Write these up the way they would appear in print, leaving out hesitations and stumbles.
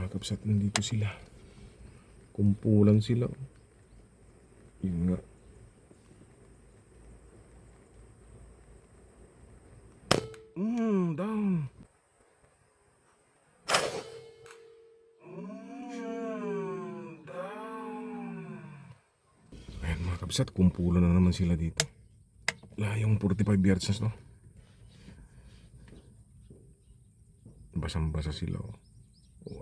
mga kabsat, nandito sila. Kumpulan sila. Yun nga. Down. Ayan mga kabsat, kumpulan na naman sila dito. Layong 45 yards na to. Basang-basa sila. 1,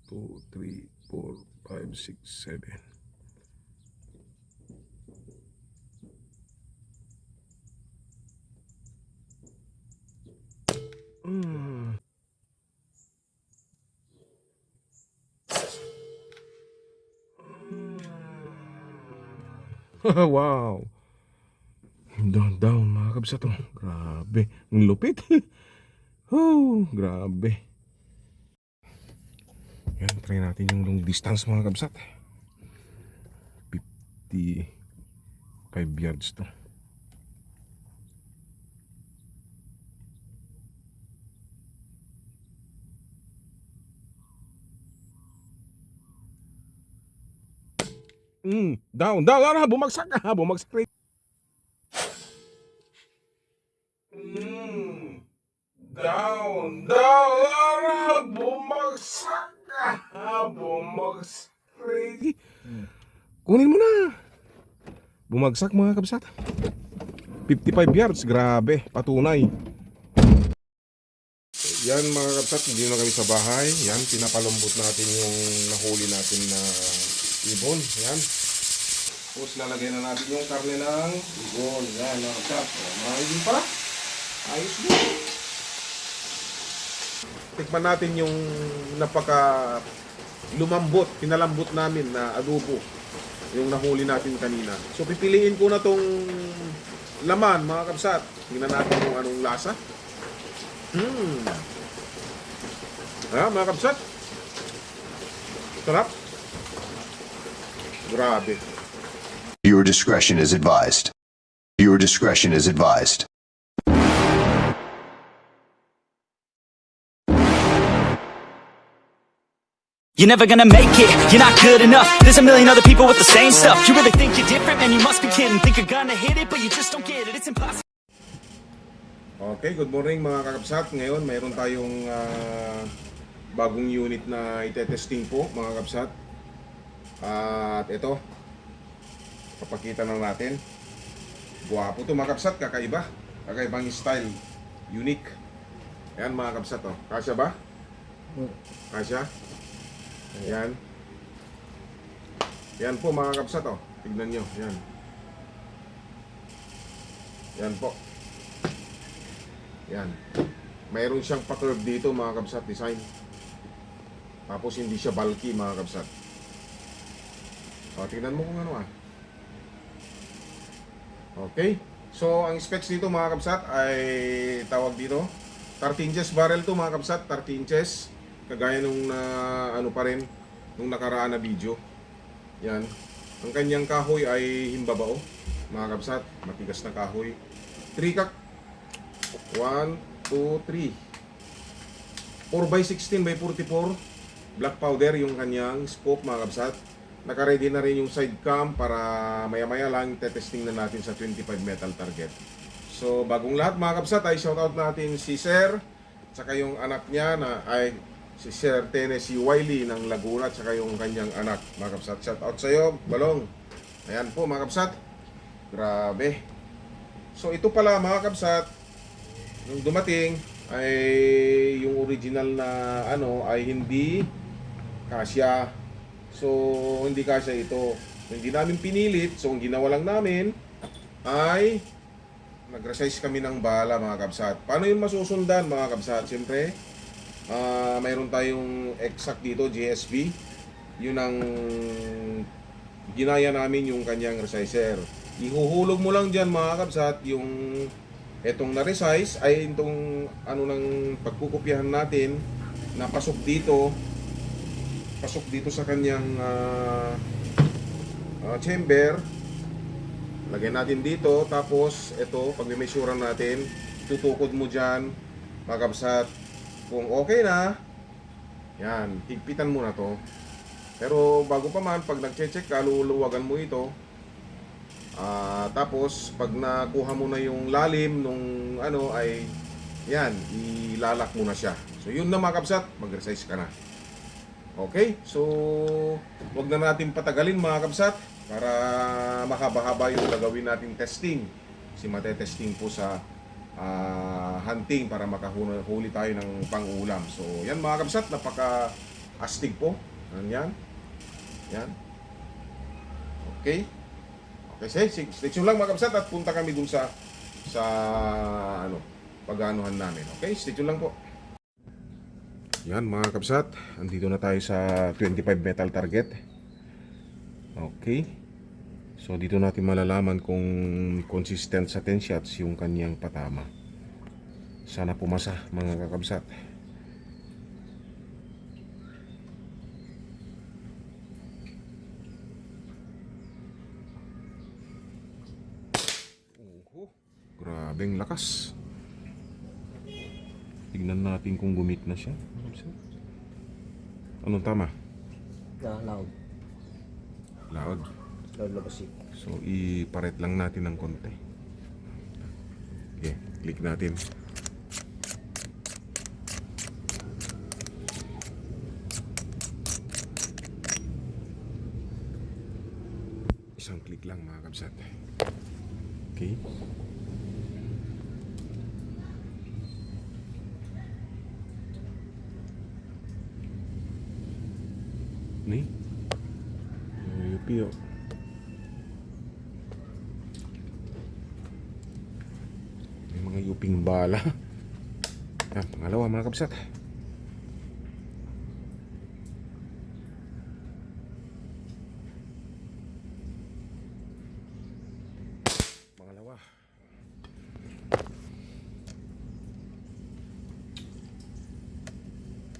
2, 3, 4, 5, 6, 7. Wow. Down mga kabsat. Grabe. Ang lupit. Grabe. Yan, try natin yung long distance mga kabsat. 55 yards to. Down. Bumagsak ka. Bumagsak rin. Down. Bumagsak ka. Bumagsak rin. Kunin mo na. Bumagsak mga kabsat. 55 yards. Grabe. Patunay. Yan mga kabsat. Hindi na kami sa bahay. Yan. Pinapalambot natin yung nahuli natin na ibon. Yan. Tapos lalagay na natin yung karne ng ibon. Yan mga kabsat. Mahigin pa. Ayos mo. Tikman natin yung napaka lumambot, pinalambot namin na adobo. Yung nahuli natin kanina. So pipiliin ko na tong laman mga kabsat. Tingnan natin kung anong lasa. Mga kabsat. Sarap. Grabe. Your discretion is advised. Your discretion is advised. You're never gonna make it, you're not good enough. There's a million other people with the same stuff. You really think you're different, man, you must be kidding. Think you're gonna hit it, but you just don't get it, it's impossible. Okay, good morning mga kakabsat. Ngayon mayroon tayong bagong unit na itetesting po mga kakabsat. At ito, papakita na natin. Guwapo to mga kakabsat, kakaiba. Kakaibang style, unique. Ayan mga kakabsat, oh. Kasya ba? Kasya? Yan. Yan po mga kabsat, oh. Tignan nyo, yan. Yan po. Yan. Mayroon siyang pa-curve dito mga kabsat, design. Tapos hindi siya bulky mga kabsat. O, tignan mo kung ano ah. Okay. So, ang specs dito mga kabsat ay tawag dito 13 inches barrel to mga kabsat, 13 inches. Kagaya nung ano pa rin nung nakaraan na video. Yan. Ang kanyang kahoy ay himbabao mga kabsat, matigas na kahoy. 3 kak 1, 2, 3 4x16 by 44 black powder yung kanyang scope mga kabsat. Naka-ready na rin yung side cam para maya-maya lang testing na natin sa 25 metal target. So bagong lahat mga kabsat ay shoutout natin si Sir tsaka yung anak niya na ay si Sir Tennessee Wiley ng Laguna at saka yung kanyang anak mga kabsat. Shout out sa iyo, Balong. Ayan po mga kabsat. Grabe. So ito pala mga kabsat, nung dumating ay yung original na ano ay hindi kasya. So hindi kasya ito. Hindi namin pinilit. So ang ginawa lang namin ay nag-resize kami ng bala mga kabsat. Paano yung masusundan mga kabsat? Siyempre mayroon tayong exact dito, GSB. Yun ang ginaya namin yung kanyang resizer. Ihuhulog mo lang dyan mga kabsat yung etong na-resize ay itong ano ng pagkukopyahan natin na pasok dito sa kanyang chamber. Lagyan natin dito, tapos ito pag measurean natin, tutukod mo dyan mga kabsat. Kung okay na, Yan, higpitan mo na to. Pero bago pa man, pag nag-check ka, luluwagan mo ito. Tapos, pag nakuha mo na yung lalim nung ano ay, yan, ilalak mo na siya. So, yun na mga kabsat, mag-resize ka na. Okay, so, wag na natin patagalin mga kabsat para makabahaba yung gagawin nating testing. Kasi matetesting po sa hunting para makahuli tayo ng pang-ulam. So, yan mga kabsat, napaka-astig po. Yan. Yan. Okay. Okay, stay tuned lang mga kabsat at punta kami dun sa ano, pag-anuhan namin. Okay, stay tuned lang po. Yan mga kabsat, andito na tayo sa 25 metal target. Okay. So dito natin malalaman kung consistent sa 10 shots yung kanyang patama. Sana pumasa mga kakabsat. Grabeng lakas. Tignan natin kung gumit na siya. Anong tama? Loud. Loud. Loud labasik. So iparet lang natin ng konti. Okay, click natin. Isang click lang mga kabsat. Okay. Ni? Yupi oh. May mga yuping bala. Yan, pangalawa mga kabsat. Pangalawa.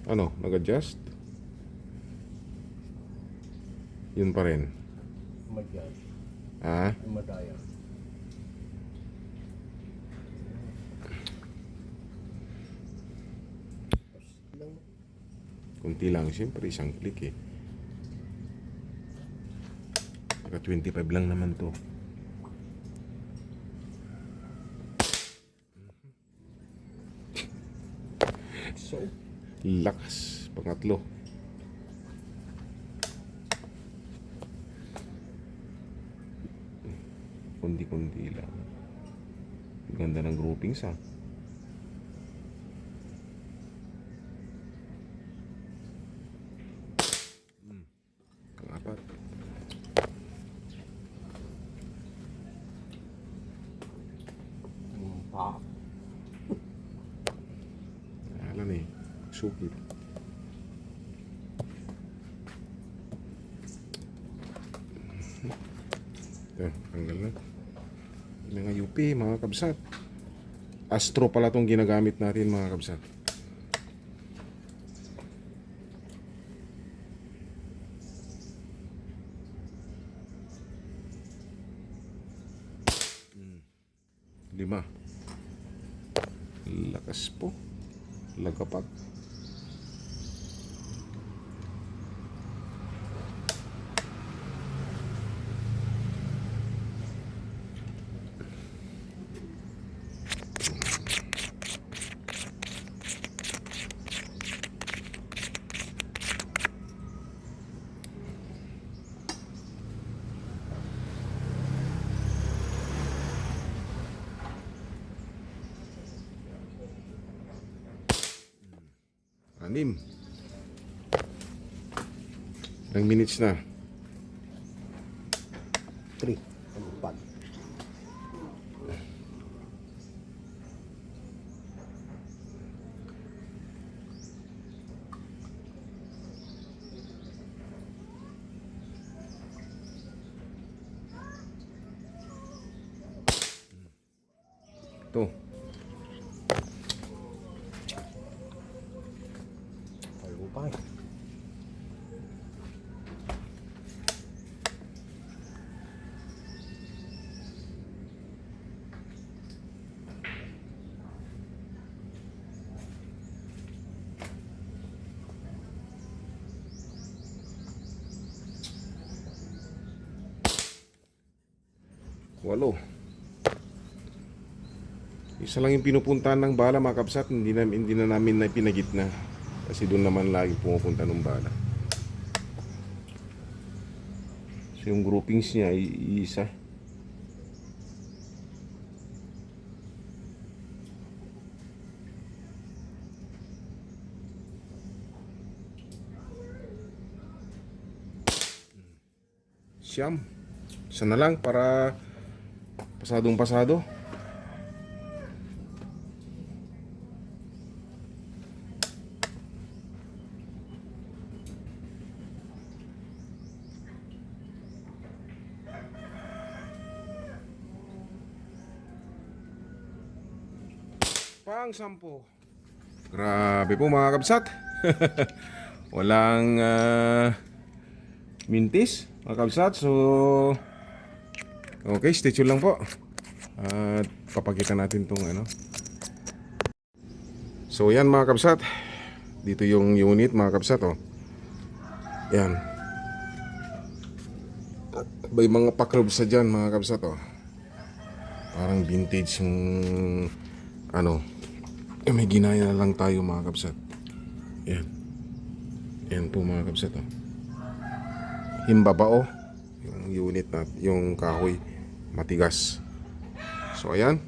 Ano, nag-adjust? Yun pa rin. Madyan. Ha? Madaya. Kunti lang. Siyempre, isang click eh. Naka 25 lang naman to. So, Lakas. Pangatlo. Kundi-kundi lang. Ganda ng groupings ha. Pang-apat. pa. Alam eh. Sukit. Yan, tanggal na. Mga UP, mga kabsat. Astro pala itong ginagamit natin mga kabsat. Lima. Lakas po. Lagapag. Anim. Ilang minutes na? 3. 4. Ito. Palupay. 8. Isa lang yung pinupuntahan ng bala mga kabsat, hindi na namin na pinagitna. Kasi doon naman lagi pumupunta ng bala. So yung groupings niya ay isa. Siyam. Isa na lang para pasadong pasado. Pang 10. Grabe po mga kabsat. Walang mintis mga kabsat. So okay, stay tuned lang po. At papakita natin tong ano. So yan mga kabsat. Dito yung unit mga kabsat oh. Yan. May mga pakrobs sa dyan mga kabsat oh. Parang vintage yung ano. May ginaya na lang tayo mga kabsat. Yan. Yan po mga kabsat oh. Himbabao yung unit na yung kahoy matigas. So ayan.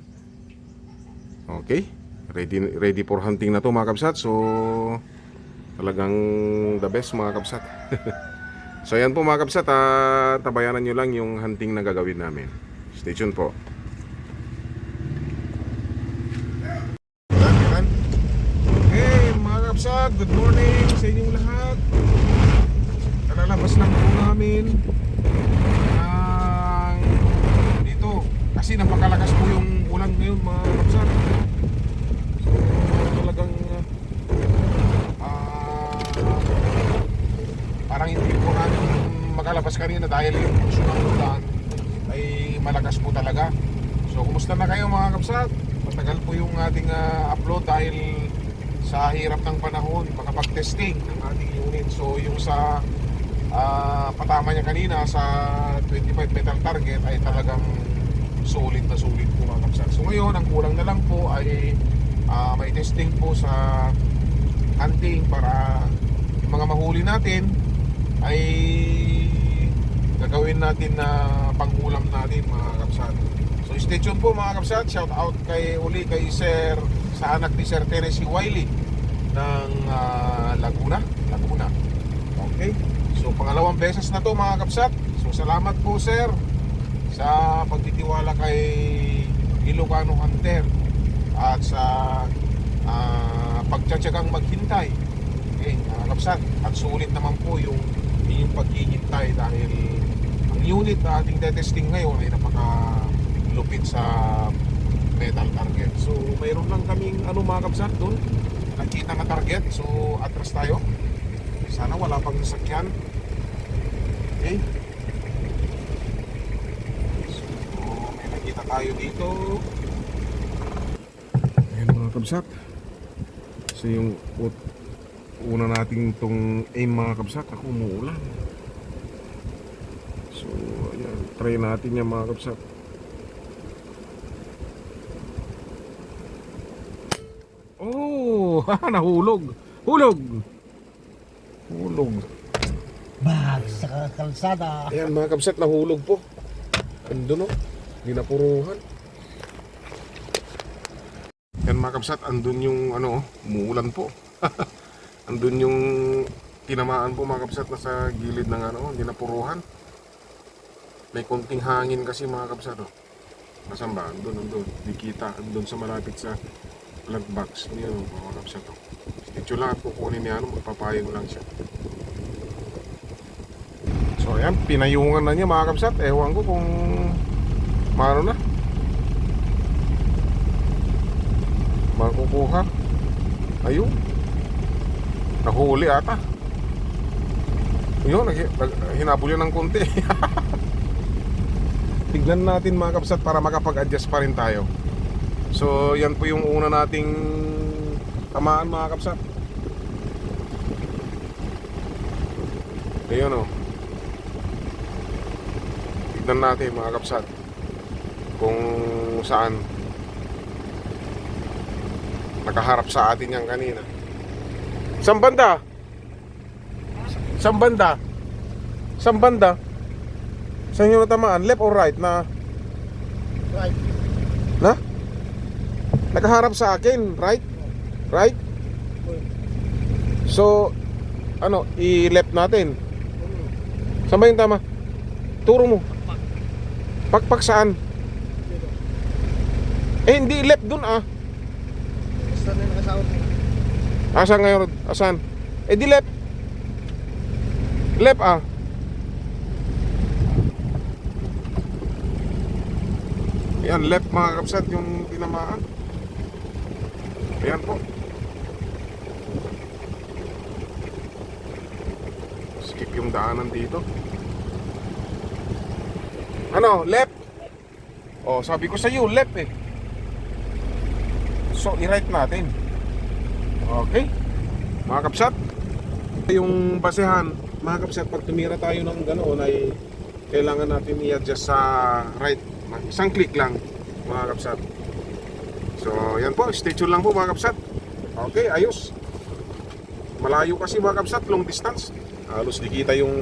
Okay. Ready for hunting na to mga kabsat. So talagang the best mga kabsat. So ayan po mga kabsat, tabayanan nyo lang yung hunting na gagawin namin. Stay tuned po. Hey mga kabsat, good morning sa inyong lahat. Kalalabas lang po namin dito kasi napakalakas po yung ulan ngayon mga kabsat. So talagang parang hindi po namin makalabas kanina dahil yung pulso ng ulan ay malakas po talaga. So kumusta na kayo mga kabsat? Matagal po yung ating upload dahil sa hirap ng panahon makapag-testing ng ating unit. So yung sa patama niya kanina sa 25 metal target ay talagang sulit na sulit po mga kabsat. So ngayon ang kulang na lang po ay may testing po sa hunting para yung mga mahuli natin ay gagawin natin na pangulam natin mga kabsat. So stay tuned po mga kabsat. Shout out uli kay Sir, sa anak ni Sir Tennessee Wiley ng Laguna. Okay. So pangalawang beses na to mga kabsat. So salamat po sir sa pagtitiwala kay Ilocano Hunter at sa pagtsatsagang maghintay. Okay mga kabsat. At sulit naman po yung inyong paghihintay dahil ang unit na ating testing ngayon ay napakalupit sa metal target. So mayroon lang kaming mga kabsat doon nakita na target. So atras tayo. Sana wala pang sakyan. Okay. So may nakita tayo dito. Ayan mga kabsat. So yung una nating itong aim mga kabsat, ako umuulan. So ayan, try natin yan mga kabsat. Oh, nahulog. Hulog. Bag sa kalsada. Ayan mga kabsat, nahulog po. Andun o, dinapuruhan. Ayan mga kabsat, andun yung umuulan po. Andun yung tinamaan po mga kabsat na sa gilid ng dinapuruhan. May konting hangin kasi mga kabsat oh. Nasaan ba? Andun. Di kita, andun sa malapit sa plant box. Ano yun mga kabsat oh. Stitch lang at kukunin niya, magpapayag lang siya. So ayan, pinayungan na niya mga kabsat. Ewan ko kung maano na makukuha. Ayun, nahuli ata. Yun, hinabol yan ng konti. Tignan natin mga kabsat para makapag-adjust pa rin tayo. So yan po yung una nating tamaan mga kabsat. Ayun o. Tignan natin mga kabsat. kung saan nakaharap sa atin yan kanina. Saan banda? Saan banda? Saan banda? Saan yung natamaan? Left or right na? Right. Na? Nakaharap sa akin, right? Right? So, ano, i-left natin. Saan ba yung tama? Turo mo. Pakpak saan? Eh, hindi left dun ah. Basta na yung nakasawa mo. Asan ngayon? Asan? Eh, di left. Left ah. Yan, left mga kapsat yung tinamaan. Ayan po. Skip yung daanan dito. Ano? Left? Oh, sabi ko sa iyo, left eh. So, i-right natin. Okay. Mga kapsat, yung basehan, mga kapsat, pag tumira tayo ng ganoon ay kailangan natin i-adjust sa right. Isang click lang, mga kapsat. So, yan po, stay tuned lang po mga kapsat. Okay, ayos. Malayo kasi mga kapsat, long distance. Halos di kita yung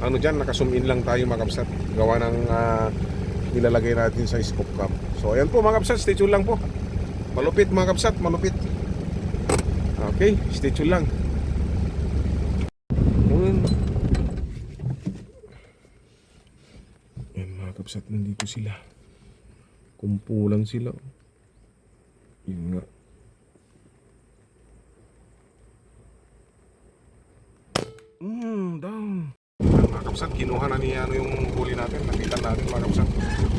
ano dyan, naka-zoom in lang tayo mga kapsat. Gawa ng nilalagay natin sa scope cam. So, ayan po mga kapsat, stay tuned lang po. Malupit mga kapsat, malupit. Okay, stay tuned lang. Ayan mga kapsat, nandito sila. Kumpulan sila. Yun nga. Down. Mga kapsat, kinuha na niya ano yung huli natin. Nakita natin mga kapsat.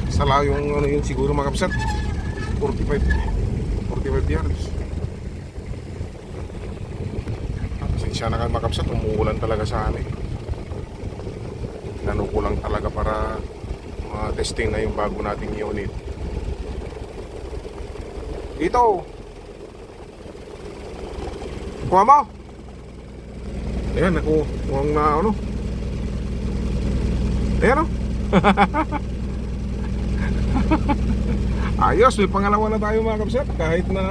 Sala yung ano yun siguro mga kapsat. 45 yards. Pasensya na kayo mga kapsat, umuulan talaga sa amin. Tinanong ko lang talaga para testing na yung bago nating unit. Dito. Kuha mo. Ayan, ako mukhang na ano. Ayan o. Ayos, may pangalawa na tayo mga kapsat. Kahit na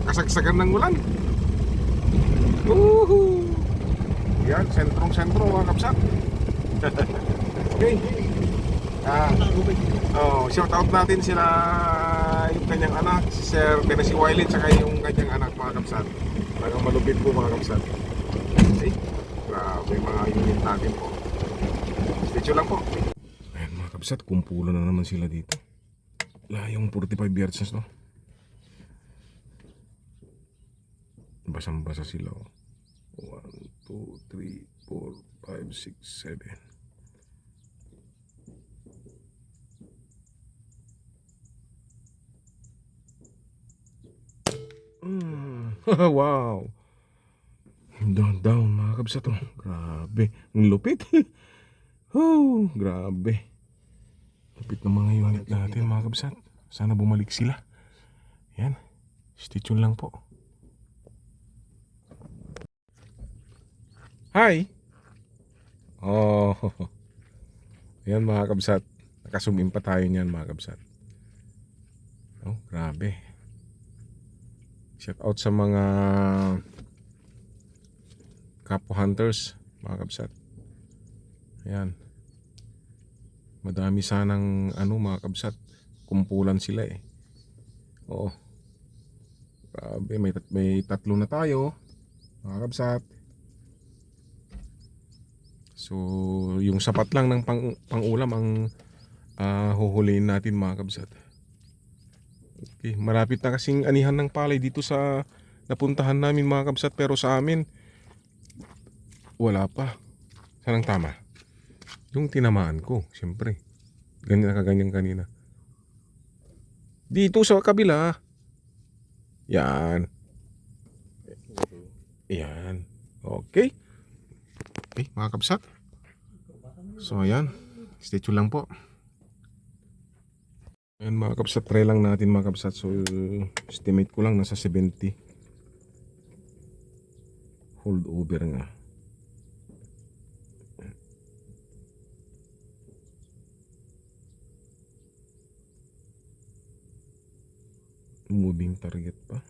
kasagsagan ng ulan. Woohoo! Yan, sentrong-sentro mga kapsat. Okay. Shout out natin sila yung kanyang anak, si Sir Tennessee Wiley, tsaka yung kanyang anak mga kapsat. Talagang malupit po mga kapsat. Okay. Grabe mga unit natin po. Stay tuned lang po. Ayan mga kapsat, kumpulo na naman sila dito. Layong 45 yards na to. Basang-basa sila. 1, 2, 3, 4, 5, 6, 7. Wow. Down mga kabsat to. Grabe. Ang lupit. Grabe. Lupit ng mga unit natin mga kabsat. Sana bumalik sila. Yan. Stay tuned lang po. Hi. Oh. Yan mga kabsat. Nakasum in pa tayo niyan mga kabsat. Oh, grabe. Shout out sa mga kapwa hunters mga kabsat. Ayan. Madami sanang mga kabsat. Kumpulan sila eh. Oo. Grabe, may tatlo na tayo mga kabsat. So, yung sapat lang ng pang-ulam ang huhulihin natin mga kabsat. Okay, malapit na kasing anihan ng palay dito sa napuntahan namin mga kabsat, pero sa amin wala pa. Saan ang tama? Yung tinamaan ko, siyempre. Ganyan kaganyan kanina. Dito sa kabila. Yan. Yan. Okay. Okay, mga kabsat. So, ayan. Stay tuned lang po. Ayan mga kabsat, try lang natin mga kabsat. So, estimate ko lang nasa 70. Hold over nga. moving target pa.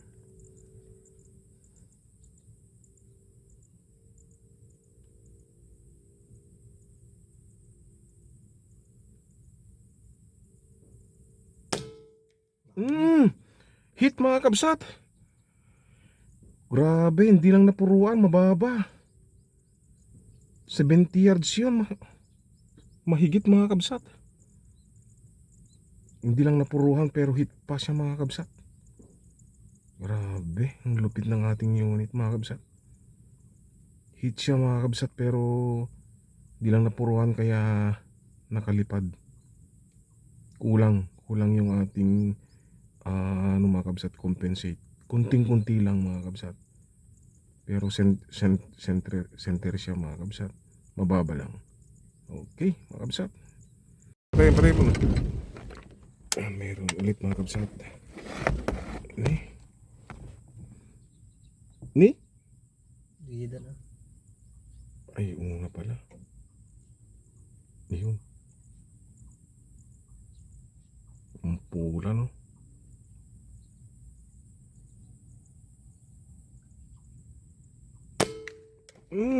Hit mga kabsat. Grabe, hindi lang napuruan, mababa. 70 yards yun. Mahigit mga kabsat. Hindi lang napuruhan pero hit pa siya mga kabsat. Grabe, ang lupit ng ating unit mga kabsat. Hit siya mga kabsat pero hindi lang napuruhan kaya nakalipad. Kulang yung ating mga kabsat, compensate. Kunting-kunti lang mga kabsat. Pero center siya mga kabsat. Mababa lang. Okay mga kabsat. Pare mo na. Meron ulit mga kabsat. Ni? Gida na. Ay, una pala. Ayun. Ang pula no.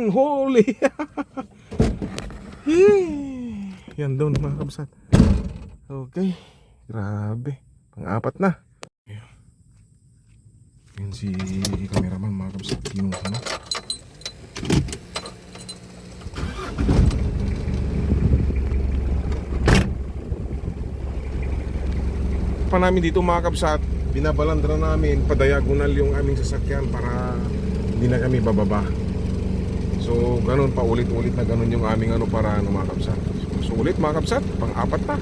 Holy! Yan doon mga kabsat. Okay. Grabe. Pang-apat na. Yan si cameraman mga kabsat. Kinuha na. Pa namin dito mga kabsat, binabalandra namin padiagonal yung aming sasakyan para hindi na kami bababa. So ganun pa ulit-ulit na ganun yung aming para mga kabsat. So ulit mga kabsat, pang-apat na.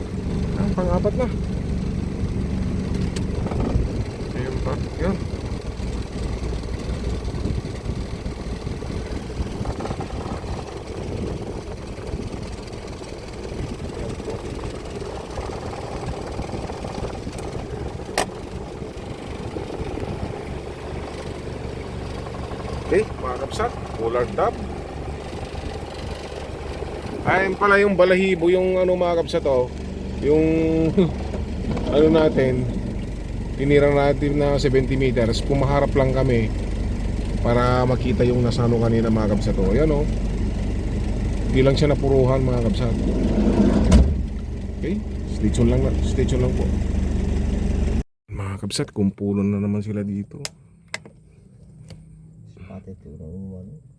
Pang-apat na. Ayun pa, yun. Okay, mga kabsat, polar dab. Ayun pala yung balahibo, yung mga kabsat yung natin, tinirang natin na 70 meters, pumaharap lang kami para makita yung nasano kanina mga kabsat. Ayan hindi lang siya napuruhan mga kabsat. Okay, stay tune lang po. Mga kabsat, kumpulon na naman sila dito.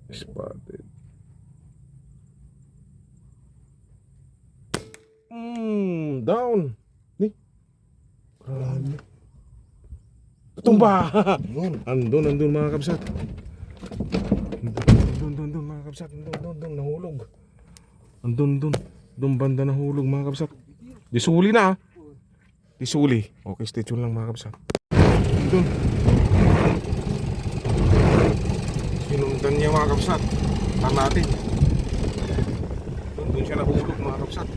Spotted. Down. Ni. Grabe. Tumba. Andun mga kabsat. Andun mga kabsat. Andun nahulog. Andun banda nahulog mga kabsat. Disuli na. Disuli. Okay, stay tune lang mga kabsat. Andun. Sinundan niya mga kabsat. Tan natin. Doon siya nahulog mga kabsat.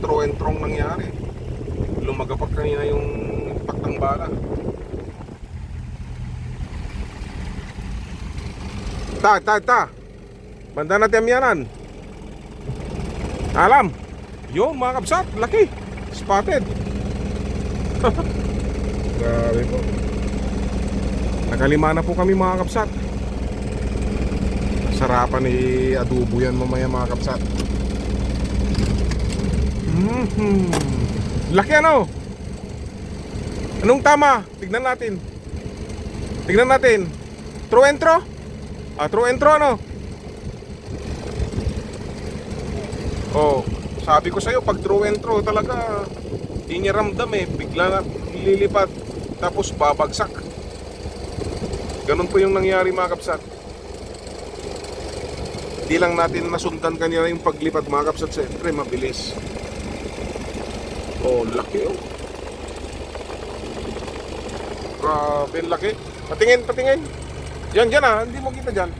Throw and throng nangyari. Lumagapak kanina yung paktang bala. Ta. Banda natin yanan. Alam. Yun mga kabsat. Laki. Spotted. Grabe po. Nakalima na po kami mga kabsat. Sarapan ni adobo yan mamaya mga kabsat. Laki Anong tama? Tignan natin. True entro? True entro sabi ko sa'yo pag true entro talaga hindi niya ramdam bigla na lilipad tapos babagsak. Ganun po yung nangyari mga kabsat. Di lang natin nasundan kanina yung paglipad mga kabsat. Siyempre mabilis. Laki Grabe laki. Patingin. Diyan hindi mo kita dyan.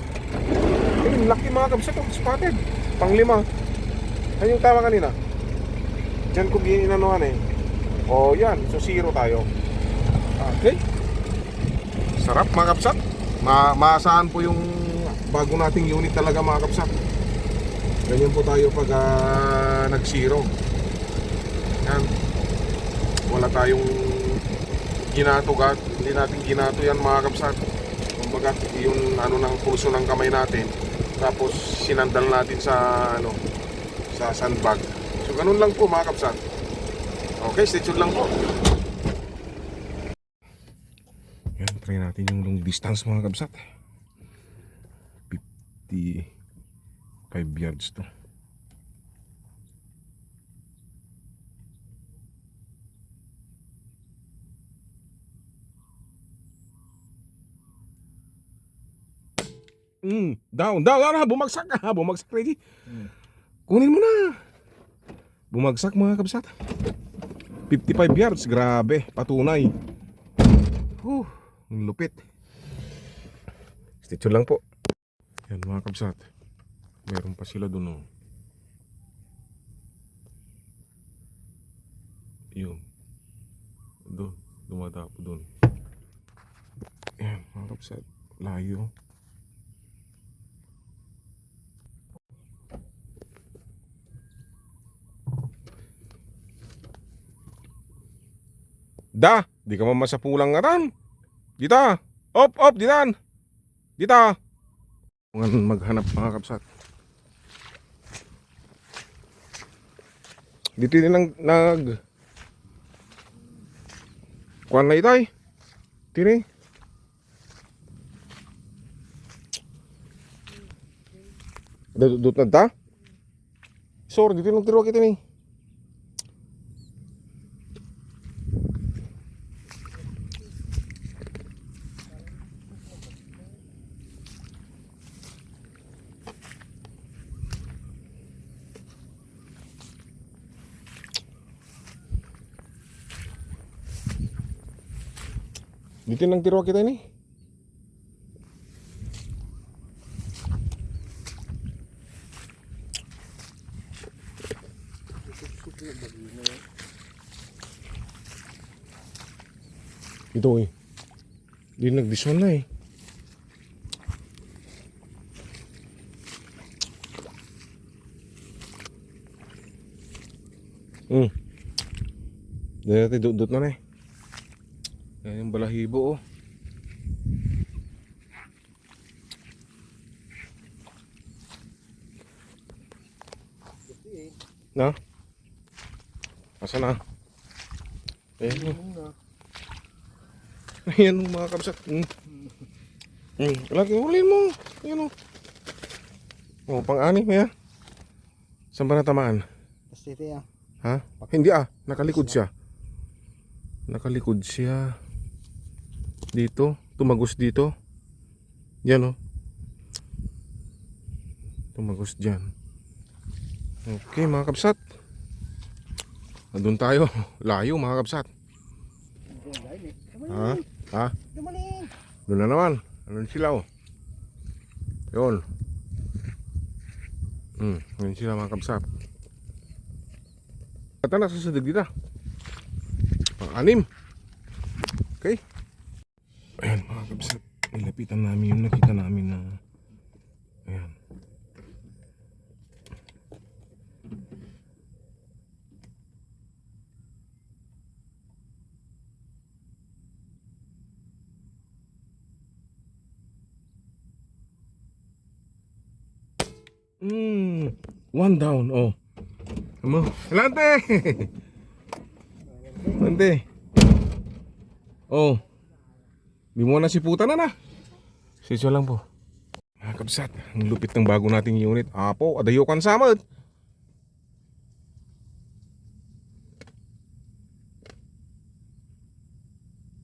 Ayun, laki mga kabsat. Spotted. Pang-5. Ano yung tama kanina? Diyan ko ginanuhan yan. So 0 tayo. Okay. Sarap mga kabsat. Maasahan po yung bago nating unit talaga mga kabsat. Ganyan po tayo pag nag-0. Yan. Wala tayong hindi natin ginato yan mga kabsat. Kumbaga yung ano ng pulso ng kamay natin, tapos sinandal natin sa ano, sa sandbag. So ganun lang po mga kabsat. Okay, stay tuned lang po. Yan, try natin yung long distance mga kabsat. 55 yards to. Down, bumagsak ka, bumagsak Reggie. Kunin mo na. Bumagsak mga kabsat. 55 yards, grabe, patunay. Ang lupit. Stay tuned lang po. Yan mga kabsat. Meron pa sila dun oh. Yun. Doon, dumadapo dun. Yan mga kabsat. Layo. Di ka mamasapulang nga ran. Dita. Op, ditan. Dita. Maghanap mga kabsat. Dito din nag kuan na itay. Tini. Dudut na ta. Sorry, dito nang tiro kita ni. Dito nang tiro kita ni. Ito eh. Di nagdison na eh. Dati dudot na eh. Yan yung balahibo oh. Na? Asa na? Ayan oh. Ayan mga kabsat. Lagi ulin mo. Ayan oh. Oh, pang-anim ya. Saan ba natamaan? Dito yan. Ha? Hindi ah, nakalikod siya. Nakalikod siya. Dito, tumagos dito. Yan oh. Tumagos dyan. Okay mga kabsat. Nandun tayo. Layo mga kabsat. Ha? Doon na naman. Ano sila oh. Yun. Yun sila mga kabsat. At na sasadag dito. Pang-anim. Okay. Ayan mga kabsat. Nilapitan namin yung nakita namin na ayan. One down, oh. Amo, lante. Lante. Oh. Di mo na siputan na. Sisyo lang po. Mga kabsat, ang lupit ng bago nating unit. Apo, adayokan samad.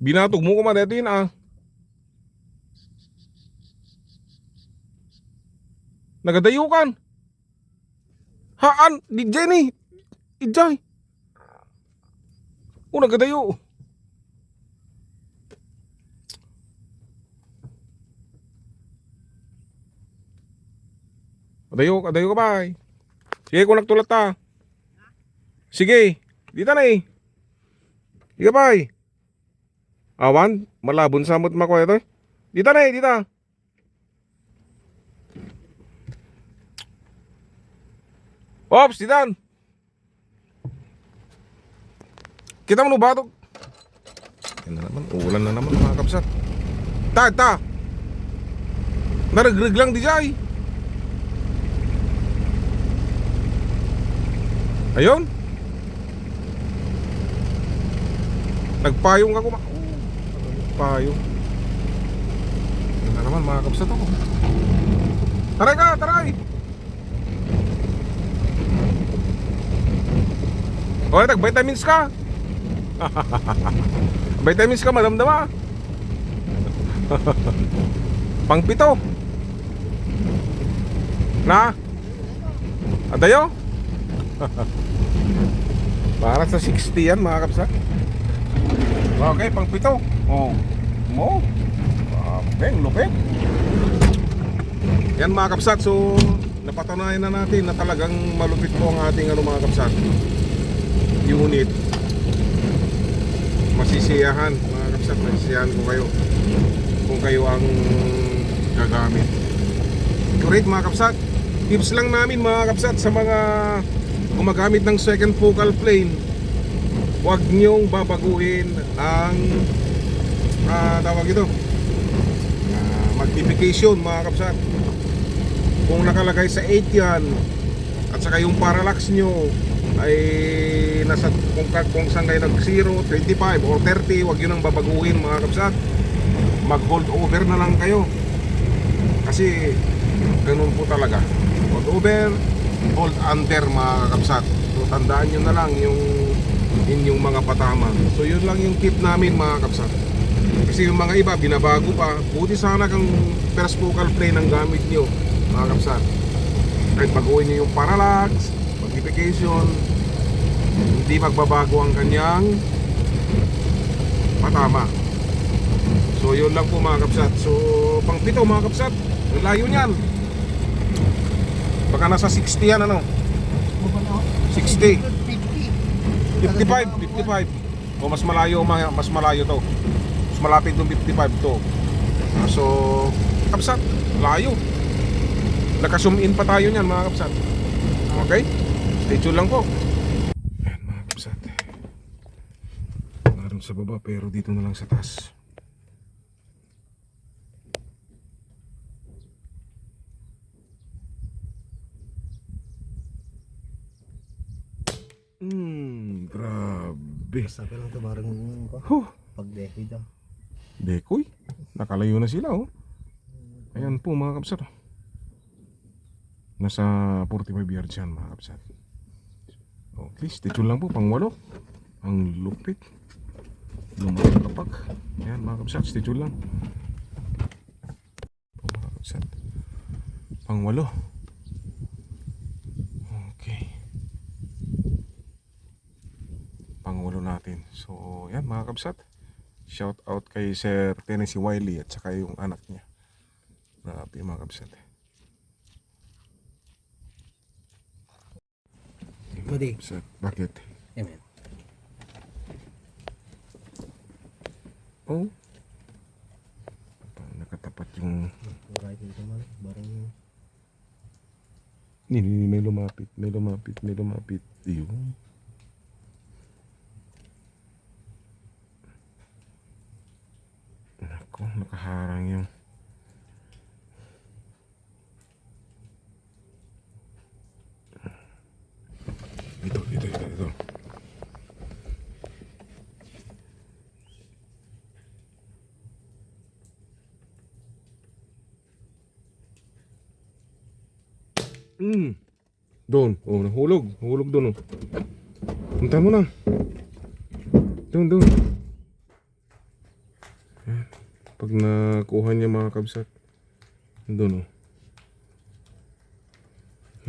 Binatog mo ko madatin ah. Nagadayukan. Haan, di Jenny. Ijay. O nagadayo. Adayo ka ba? Sige, kung nagtulat ta. Sige, dito na eh. Di ka ba? Awan, malabon samot makuha ito. Dito na eh, dito. Ops, ditan. Kita mo no batok. Yan na naman, ulan na naman mga kabsat. Ta! Naragrig lang di jay. Ayun. Nagpayong ako. Payong. Yan na naman mga kabsat ako. Taray! Oy, nag-vitamins ka. Vitamins ka, madamdama. Pang-pito. Na? Adayo? Para sa 60 yan mga kapsa. Okay, pang-pito. Oh. Mo. Okay, lupit. Yan mga kapsat. So, napatunayan na natin na talagang malupit po ang ating mga kapsat unit. Masisiyahan mga kapsat, masisiyahan ko kayo kung kayo ang gagamit. Correct mga kapsat. Tips lang namin mga kapsat sa mga gumagamit ng second focal plane, huwag nyong babaguhin ang tawag ito magnification mga kapsat. Kung nakalagay sa 8 yan at saka yung parallax nyo ay nasa kung saan kayo nag 0, 25 or 30, huwag yun ang babaguhin mga kapsat. Mag hold over na lang kayo kasi ganun po talaga. Hold over, hold under mga kapsat. So tandaan nyo na lang yung inyong mga patama. So yun lang yung tip namin mga kapsat. Kasi yung mga iba binabago pa. Buti sana kang first focal plane ang gamit nyo mga kapsat. Kahit baguhin nyo yung parallax, magnification, hindi magbabago ang kanyang patama. So yun lang po mga kapsat. So pang pito mga kapsat, ang layo niyan. Baka nasa 60 yan ano? 60 55 o mas malayo to. Mas malapit yung 55 to. So kapsat, layo. Naka-zoom in pa tayo niyan mga kapsat. Okay? Stay tuned lang po. Ayan mga kapsat. Naroon sa baba pero dito na lang sa taas. Grabe. Sabi lang ito parang ko. Huh. Pag-dekoy daw. Dekoy. Nakalayo na sila oh. Ayan po mga kapsat. Nasa 45 yards yan mga kapsat. Okay, stay tuned lang po. Pang 8. Ang lupit. Lumakapak. Ayan mga kapsat, stay tuned lang. Mga kapsat. Pang 8. Okay. Pang 8 natin. So, yan mga kapsat. Shout out kay Sir Tennessee Wiley at saka yung anak niya. Grabe mga kapsat. Pwede. Kapsat, bakit? Amen. Oh. Nakatapat yung... Right dito man. Barang May lumapit. Yun. Nako, nakaharang yung... Ito. Doon. Oh, nahulog. Nahulog doon oh. Punta mo na. Doon. Ayan. Pag nakuha niya mga kabsat. Doon oh.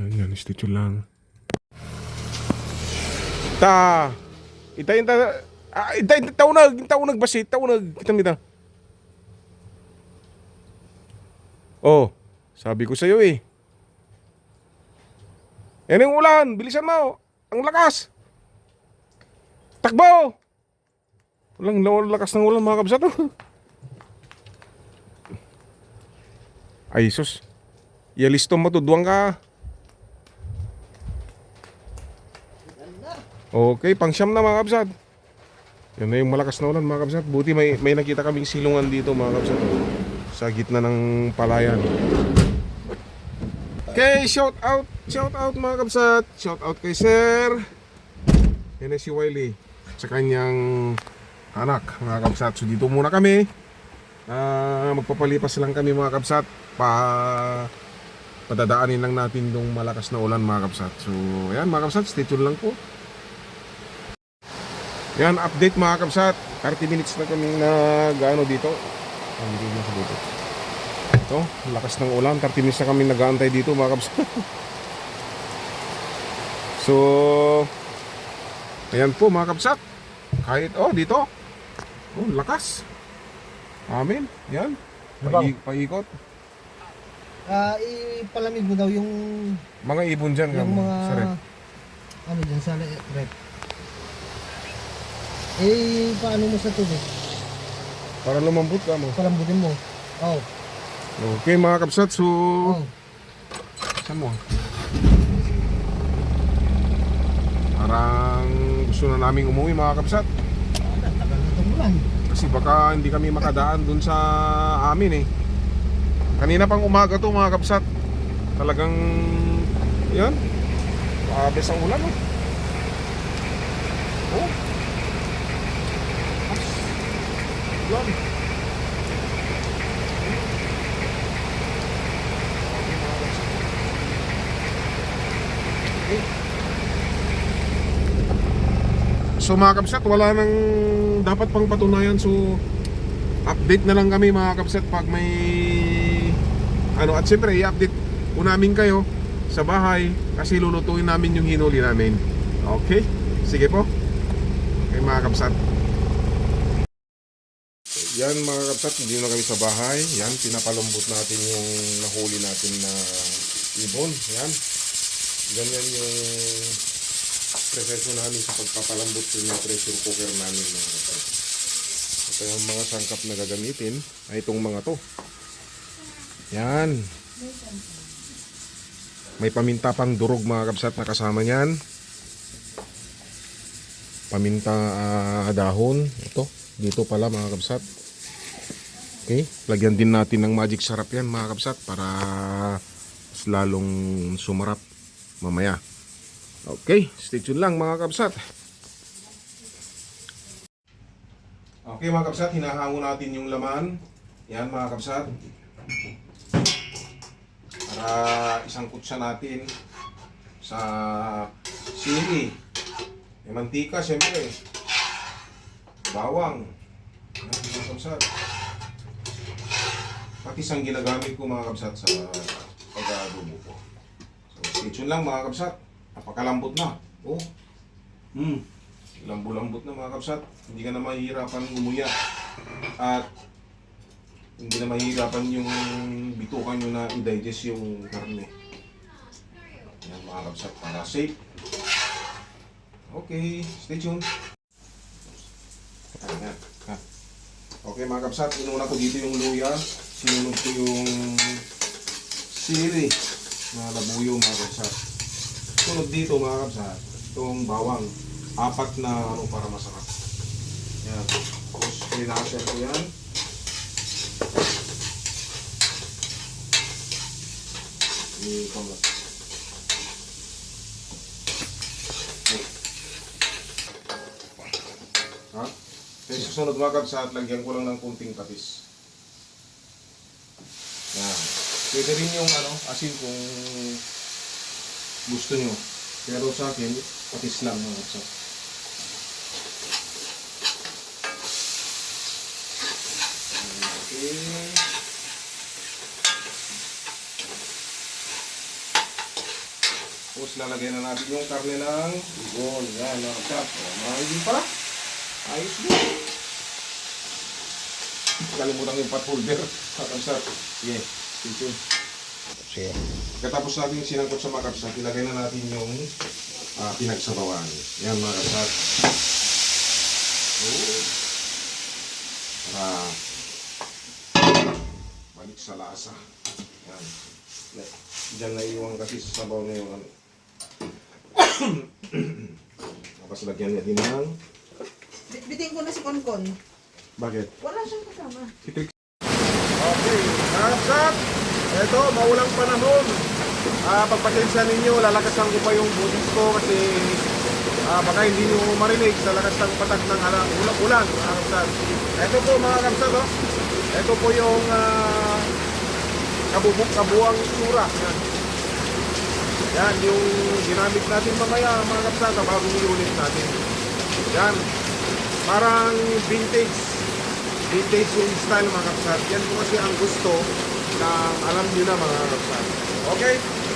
Yan, stitch lang. Itayin taunag basit, taunag. Kita. Oh, sabi ko sa'yo eh. Yan yung ulan, bilisan mo. Ang lakas. Takbo. Walang lakas ng ulan mga kabsat. Ay sus. Ialisto mo to, duwang ka. Okay, pang siyam na mga kabsat. Yan na yung malakas na ulan mga kabsat. Buti may nakita kaming silungan dito mga kabsat. Sa gitna ng palayan. Okay, shout out mga kabsat. Shout out kay Sir. Yan na si Wiley sa kanyang anak mga kabsat. So dito muna kami. Magpapalipas lang kami mga kabsat. Padadaanin lang natin yung malakas na ulan mga kabsat. So ayan mga kabsat, stay tuned lang po. Yan, update mga kabsat. 30 minutes na kami nag-ano dito. Dito na sa dito. Ito, lakas ng ulan. 30 minutes na kami nag-aantay dito mga kabsat. So, ayan po mga kabsat. Kahit, dito. Lakas. Amin. Yan. Paikot. Ipalamig mo daw yung Mga ibon dyan. mga Sa rep. ano dyan sa rep. Paano mo sa tubig? Para lumambot ka mo. Palambutin mo. Oh. Okay mga kabsat. So, Oh. saan mo? Parang gusto na naming umuwi mga kabsat. Tagal na itong ulan. Kasi baka hindi kami makadaan dun sa amin eh. Kanina pang umaga to mga kabsat. Talagang yan. Abes ang ulan oh. Oh. Ulan. So mga kabsat, wala nang dapat pang patunayan. So update na lang kami mga kabsat pag may at siyempre i-update po namin kayo sa bahay kasi lulutuin namin yung hinuli namin. Okay? Sige po. Okay mga kabsat. Yan mga kabsat, hindi na kami sa bahay. Yan, pinapalambot natin yung nahuli natin na ibon. Yan. Ganyan yung proseso namin sa pagpapalambot yung pressure cooker namin mga kabsat. Ito yung mga sangkap na gagamitin ay itong mga to. Yan. May paminta pang durog mga kabsat na kasama niyan. Paminta dahon. Ito. Dito pala mga kabsat. Okay. Lagyan din natin ng magic sarap yan mga kabsat para mas lalong sumarap mamaya. Okay. Stay tuned lang mga kabsat. Okay mga kabsat. Hinahango natin yung laman. Yan mga kabsat. Para isangkot siya natin sa sili. May mantika syempre. Bawang. Mga kabsat. Pati isang ginagamit ko mga kabsat sa pag-adobo ko. So stay tuned lang mga kabsat. Napakalambot na. Oh. Lambo-lambot na mga kabsat. Hindi ka na mahihirapan gumuya. At hindi na mahihirapan yung bitukan nyo na i-digest yung karne. Yan mga kabsat, para safe. Okay, stay tuned. Ayan. Okay mga kabsat, inuna ko dito yung luya. Sinunod ko yung sili na labuyo mga kabsat. Sunod dito mga kabsat, itong bawang. 4 na para masarap. Yan. Tapos pinasher ko yan. Ha? Kaya susunod mga kabsat, lagyan ko lang ng kunting patis. Yan. Pwede rin yung asin kung gusto nyo. Pero sa akin, patis lang mga kabsat. Okay. Tapos lalagyan na natin yung karne ng ibon. Yan, mga kabsat. Mahigin pa. Ayos mo. Kalimutan yung pot holder. Mga kabsat. Yeah, stay tuned. Sige. Pagkatapos natin sinangkot sa mga kabsat, ilagay na natin yung pinagsabawan. Yan mga kabsat. Oh. Para balik sa lasa. Yan. Diyan na iwan kasi sa sabaw na yung tapos lagyan natin ng Biting ko na si Konkon. Bakit? Wala siyang kasama. Okay, mga kapsat, eto, maulang panahon. Pagpasensya ninyo, lalakasan ko pa yung boses ko kasi baka hindi nyo marinig sa lakas ng patak ng ulan, mga kapsat. Eto po mga kapsat, oh. Eto po yung kabuang itsura. Yan. Yan, yung ginamit natin mamaya, mga kapsat, na bagong unit natin. Yan, parang vintage yung style, mga kapsat. Yan po kasi ang gusto ng alam nyo na, mga kapsat. Okay,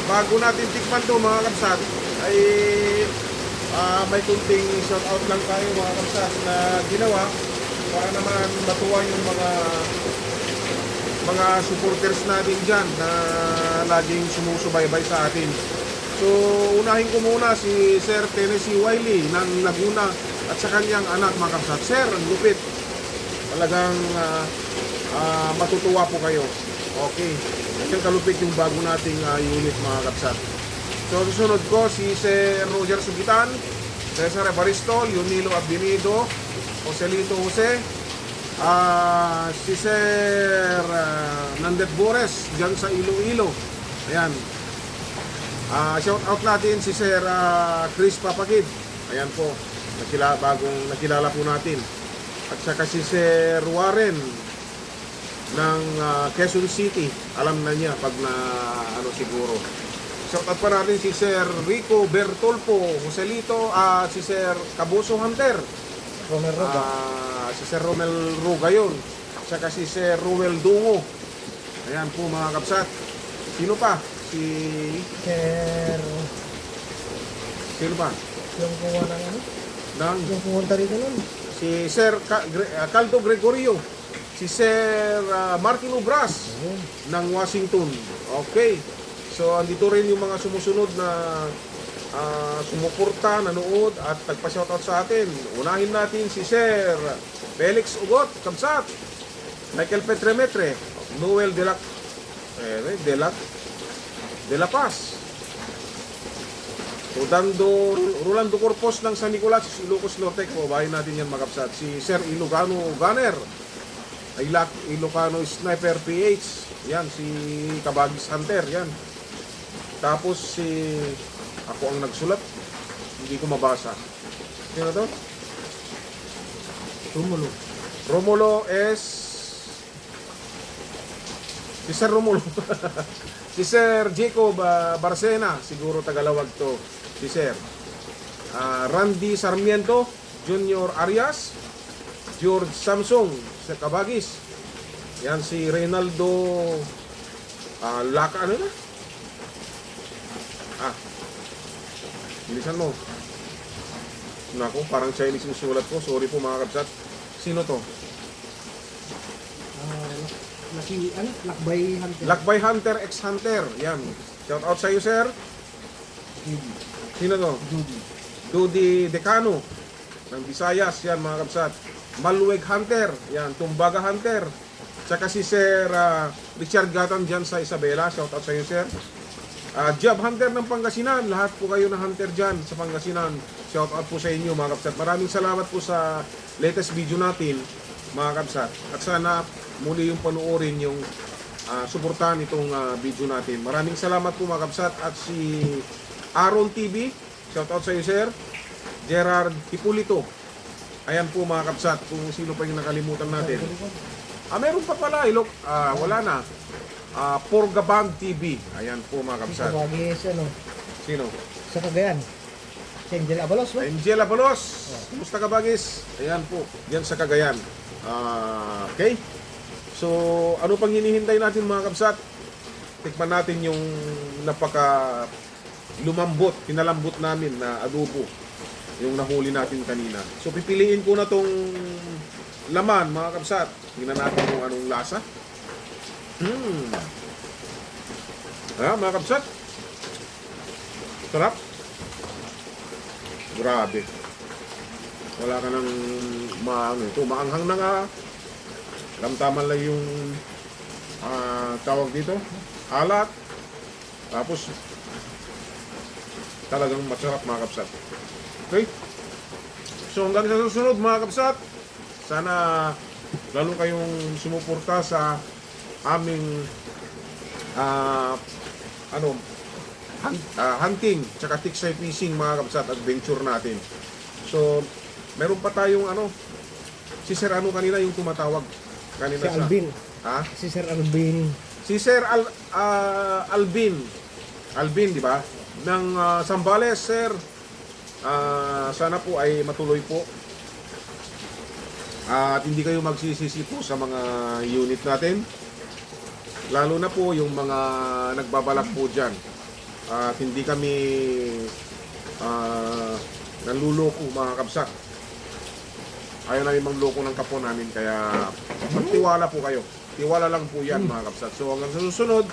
bago natin tikman to, mga kapsat, ay may kunting shout out lang tayo, mga kapsat, na ginawa para naman matuwa yung mga supporters natin dyan na laging sumusubaybay sa atin. So, unahin ko muna si Sir Tennessee Wiley ng Laguna at sa kanyang anak, mga kapsat. Sir, ang lupit. Talagang matutuwa po kayo. Okay. Ang kalupit yung bago nating unit, mga kapsat. So, susunod ko si Sir Roger Sugitan, Cesar Evaristo, Leonilo Abinido, Joselito Jose, si Sir Nandet Bores dyan sa Iloilo. Ayan. Shout out natin si Sir Chris Papakid. Ayan po. Nakilala po natin. At saka si Sir Warren ng Quezon City. Alam na niya pag siguro. Shout out pa natin si Sir Rico Bertolpo Joselito, si Sir Caboso Hunter, Romer Roga. si Sir Romel Ruga yun. At saka si Sir Ruel Dungo. Ayan po mga kapsat. Sino pa? Sir, Sino pa? yung kuha ng ano? Yung pumunta rito nun. Si Sir Caldo Gregorio. Si Sir Martin Obras ng Washington. Okay. So, andito rin yung mga sumusunod na sumuporta, nanood at nagpa-shoutout sa atin. Unahin natin si Sir Felix Ugot, Kamsat, Michael Petremetre, Noel de la Paz, Rolando Corpos ng San Nicolas, si Lucas Lortec po, bahay natin yan, mga kapsat. Si Sir Ilocano Gunner, Ilocano Sniper PH, yan, si Kabagis Hunter, yan. Tapos ako ang nagsulat, hindi ko mabasa. Sino to? Romulo S. Si Sir Romulo. Si Sir Jacob Barcena, siguro tagalawag to. Si Sir Randy Sarmiento, Junior Arias, George Samsung, sa Kabagis. Yan si Reynaldo Laka, ano na? Bilisan mo. Naku, parang Chinese yung sulat ko. Sorry po mga kapsat. Sino to? Lakbay Hunter. Lakbay Hunter, ex-Hunter. Yan. Shout out sa iyo, sir. Sino to? Dudy Decano ng Visayas. Yan mga kapsat. Maluweg Hunter. Yan. Tumbaga Hunter. Tsaka si Sir Richard Gatan dyan sa Isabela. Shout out sa iyo, sir. Job Hunter ng Pangasinan. Lahat po kayo na hunter dyan sa Pangasinan. Shout out po sa inyo mga kapsat. Maraming salamat po sa latest video natin mga kapsat. At sana muli yung panuorin yung suportahan itong video natin. Maraming salamat po mga kapsat. At si Aaron TV, shout out sa iyo sir. Gerard Hipulito. Ayan po mga kapsat, kung sino pa yung nakalimutan natin. Meron pa pala, wala na. Porgabang TV. Ayan po mga kapsat. Kabagis, ano? Sino? Sa Cagayan. Si Angel Abalos, ba? Angel Abalos. Kumusta ka, Bagis? Ayan po, yan sa Cagayan. Okay? So, ano pang hinihintay natin mga kapsat? Tikman natin yung napaka pinalambot namin na adobo. Yung nahuli natin kanina. So, pipiliin ko na tong laman mga kapsat. Tingnan natin kung anong lasa. Mga kapsat. Sarap. Grabe. Wala ka nang maanghang na nga. Lamtaman lang yung tawag dito. Alat. Tapos talagang masarap mga kapsat. Okay? So hanggang sa susunod mga kabsat, sana lalo kayong sumuporta sa aming hunting tsaka tiksay fishing mga kabsat, adventure natin. So meron pa tayong si Sir kanina yung tumatawag kanina Si Alvin. Ha? Si Sir Alvin. Si Sir Alvin, di ba? Ng Zambales, Sir. Sana po ay matuloy po. At hindi kayo magsisisi po sa mga unit natin. Lalo na po yung mga nagbabalak po dyan. At hindi kami nanluloko mga kabsat. Ayaw namin mangloko ng kapwa namin. Kaya magtiwala po kayo. Tiwala lang po yan mga kabsat. So hanggang sa susunod,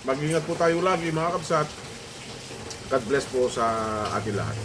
mag-ingat po tayo lagi mga kabsat. God bless po sa atin lahat.